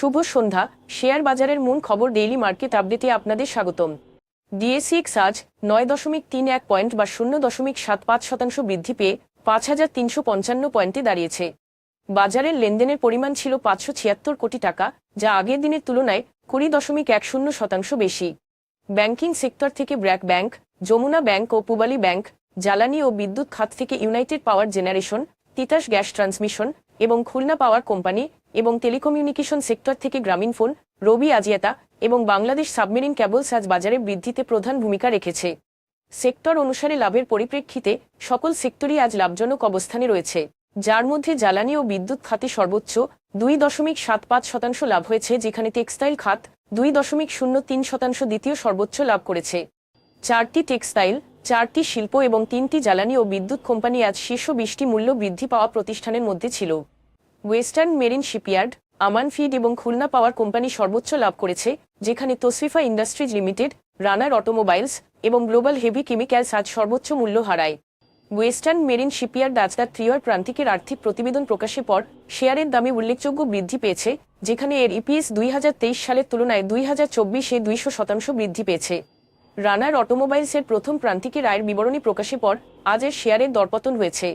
শুভ সন্ধ্যা। Share বাজারের মূল খবর ডেইলি মার্কেট আপডেটে আপনাদের স্বাগতম। ডিএসইএক্স আজ 9.31 পয়েন্ট বা 0.75% বৃদ্ধি পেয়ে 5,355 পয়েন্টে দাঁড়িয়েছে। বাজারের লেনদেনের পরিমাণ ছিল 576 কোটি টাকা, যা আগের দিনের তুলনায় 20.10% বেশি। ব্যাংকিং সেক্টর থেকে ব্র্যাক ব্যাংক, যমুনা ব্যাংক ও পূবালী ব্যাংক, জ্বালানি ও বিদ্যুৎ খাত থেকে ইউনাইটেড পাওয়ার জেনারেশন, তিতাস গ্যাস ট্রান্সমিশন এবং খুলনা পাওয়ার কোম্পানি এবং টেলিকমিউনিকেশন সেক্টর থেকে গ্রামীণফোন, রবি আজিয়াতা এবং বাংলাদেশ সাবমেরিন ক্যাবলস আজ বাজারে বৃদ্ধিতে প্রধান ভূমিকা রেখেছে। সেক্টর অনুসারে লাভের পরিপ্রেক্ষিতে সকল সেক্টরই আজ লাভজনক অবস্থানে রয়েছে, যার মধ্যে জ্বালানি ও বিদ্যুৎ খাতে সর্বোচ্চ 2.75% লাভ হয়েছে, যেখানে টেক্সটাইল খাত 2.03% দ্বিতীয় সর্বোচ্চ লাভ করেছে। 4টি টেক্সটাইল, 4টি শিল্প এবং 3টি জ্বালানি ও বিদ্যুৎ কোম্পানি আজ শীর্ষ 20টি মূল্য বৃদ্ধি পাওয়া প্রতিষ্ঠানের মধ্যে ছিল। ওয়েস্টার্ন মেরিন শিপইয়ার্ড, আমান ফিড এবং খুলনা পাওয়ার কোম্পানি সর্বোচ্চ লাভ করেছে, যেখানে তসরিফা ইন্ডাস্ট্রিজ লিমিটেড, রানার অটোমোবাইলস এবং গ্লোবাল হেভি কেমিক্যালস আজ সর্বোচ্চ মূল্য হারায়। ওয়েস্টার্ন মেরিন শিপইয়ার্ড আজ তার ত্রিয়র প্রান্তিকের আর্থিক প্রতিবেদন প্রকাশের পর শেয়ারের দামে উল্লেখযোগ্য বৃদ্ধি পেয়েছে, যেখানে এর ইপিএস 2023 সালের তুলনায় 2024-এ 200% বৃদ্ধি পেয়েছে। রানার অটোমোবাইলসের প্রথম প্রান্তিকের আয়ের বিবরণী প্রকাশের পর আজ এর শেয়ারের দরপতন হয়েছে,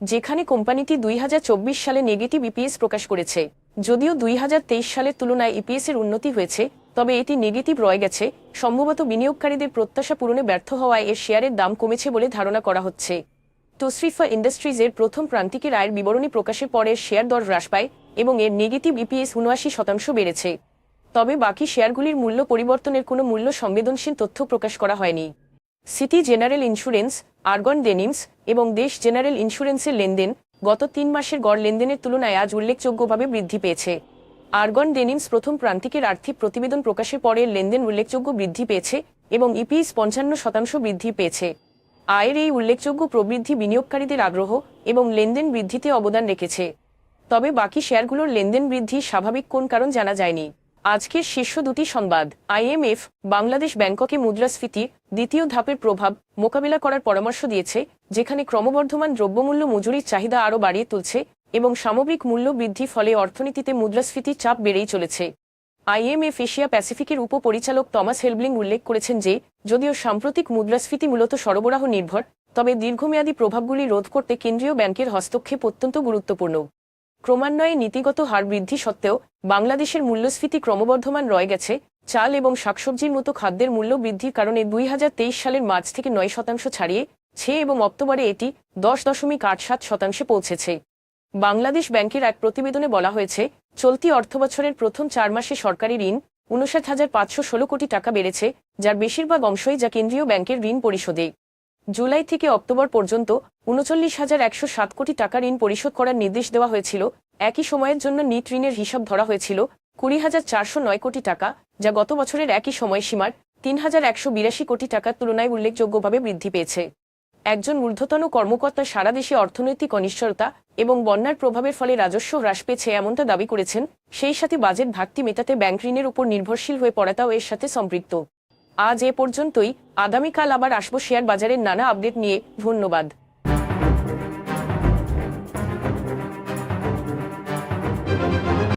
যেখানে কোম্পানিটি 2024 সালে নেগেটিভ ইপিএস প্রকাশ করেছে। যদিও 2023 সালের তুলনায় ইপিএসের উন্নতি হয়েছে, তবে এটি নেগেটিভ রয়ে গেছে, সম্ভবত বিনিয়োগকারীদের প্রত্যাশা পূরণে ব্যর্থ হওয়ায় এর শেয়ারের দাম কমেছে বলে ধারণা করা হচ্ছে। তসরিফা ইন্ডাস্ট্রিজের প্রথম প্রান্তিকের আয়ের বিবরণী প্রকাশের পর এর শেয়ার দর হ্রাস পায় এবং এর নেগেটিভ ইপিএস 79% বেড়েছে। তবে বাকি শেয়ারগুলির মূল্য পরিবর্তনের কোনো মূল্য সংবেদনশীল তথ্য প্রকাশ করা হয়নি। City general insurance, argon denims এবং দেশ জেনারেল ইন্স্যুরেন্সের লেনদেন গত 3 মাসের গড় লেনদেনের তুলনায় আজ উল্লেখযোগ্যভাবে বৃদ্ধি পেয়েছে। আর্গন ডেনিমস প্রথম প্রান্তিকের আর্থিক প্রতিবেদন প্রকাশের পরের লেনদেন উল্লেখযোগ্য বৃদ্ধি পেয়েছে এবং ইপিএস 55% বৃদ্ধি পেয়েছে। আয়ের এই উল্লেখযোগ্য প্রবৃদ্ধি বিনিয়োগকারীদের আগ্রহ এবং লেনদেন বৃদ্ধিতে অবদান রেখেছে। তবে বাকি শেয়ারগুলোর লেনদেন বৃদ্ধি স্বাভাবিক কোন কারণ জানা যায়নি। আজকের শীর্ষ দুটি সংবাদ। আইএমএফ বাংলাদেশ ব্যাংককে মুদ্রাস্ফীতির দ্বিতীয় ধাপের প্রভাব মোকাবিলা করার পরামর্শ দিয়েছে, যেখানে ক্রমবর্ধমান দ্রব্যমূল্য মজুরির চাহিদা আরও বাড়িয়ে তুলছে এবং সামগ্রিক মূল্য বৃদ্ধি ফলে অর্থনীতিতে মুদ্রাস্ফীতির চাপ বেড়েই চলেছে। আইএমএফ এশিয়া প্যাসিফিকের উপপরিচালক টমাস হেলব্লিং উল্লেখ করেছেন যে, যদিও সাম্প্রতিক মুদ্রাস্ফীতি মূলত সরবরাহ নির্ভর, তবে দীর্ঘমেয়াদী প্রভাবগুলি রোধ করতে কেন্দ্রীয় ব্যাংকের হস্তক্ষেপ অত্যন্ত গুরুত্বপূর্ণ। ক্রমান্বয়ে নীতিগত হার বৃদ্ধি সত্ত্বেও বাংলাদেশের মূল্যস্ফীতি ক্রমবর্ধমান রয়ে গেছে। চাল এবং শাকসবজির মতো খাদ্যের মূল্য বৃদ্ধির কারণে 2023 সালের মার্চ থেকে 9% ছাড়িয়েছে এবং অক্টোবরে এটি 10.87% পৌঁছেছে। বাংলাদেশ ব্যাংকের এক প্রতিবেদনে বলা হয়েছে, চলতি অর্থবছরের প্রথম 4 মাসে সরকারি ঋণ 59,516 কোটি টাকা বেড়েছে, যার বেশিরভাগ অংশই যা কেন্দ্রীয় ব্যাংকের ঋণ পরিশোধে। জুলাই থেকে অক্টোবর পর্যন্ত 39,107 কোটি টাকা ঋণ পরিশোধ করার নির্দেশ দেওয়া হয়েছিল। একই সময়ের জন্য নিট ঋণের হিসাব ধরা হয়েছিল 20,409 কোটি টাকা, যা গত বছরের একই সময়সীমার 3,182 কোটি টাকার তুলনায় উল্লেখযোগ্যভাবে বৃদ্ধি পেয়েছে। একজন ঊর্ধ্বতন কর্মকর্তা সারা দেশে অর্থনৈতিক অনিশ্চয়তা এবং বন্যার প্রভাবের ফলে রাজস্ব হ্রাস পেয়েছে এমনটা দাবি করেছেন। সেই সাথে বাজেট ঘাটতি মেটাতে ব্যাংক ঋণের উপর নির্ভরশীল হয়ে পড়াটাও এর সাথে সম্পৃক্ত। আজ এ পর্যন্তই। আগামীকাল আবার আসবো শেয়ার বাজারের নানা আপডেট নিয়ে। ধন্যবাদ।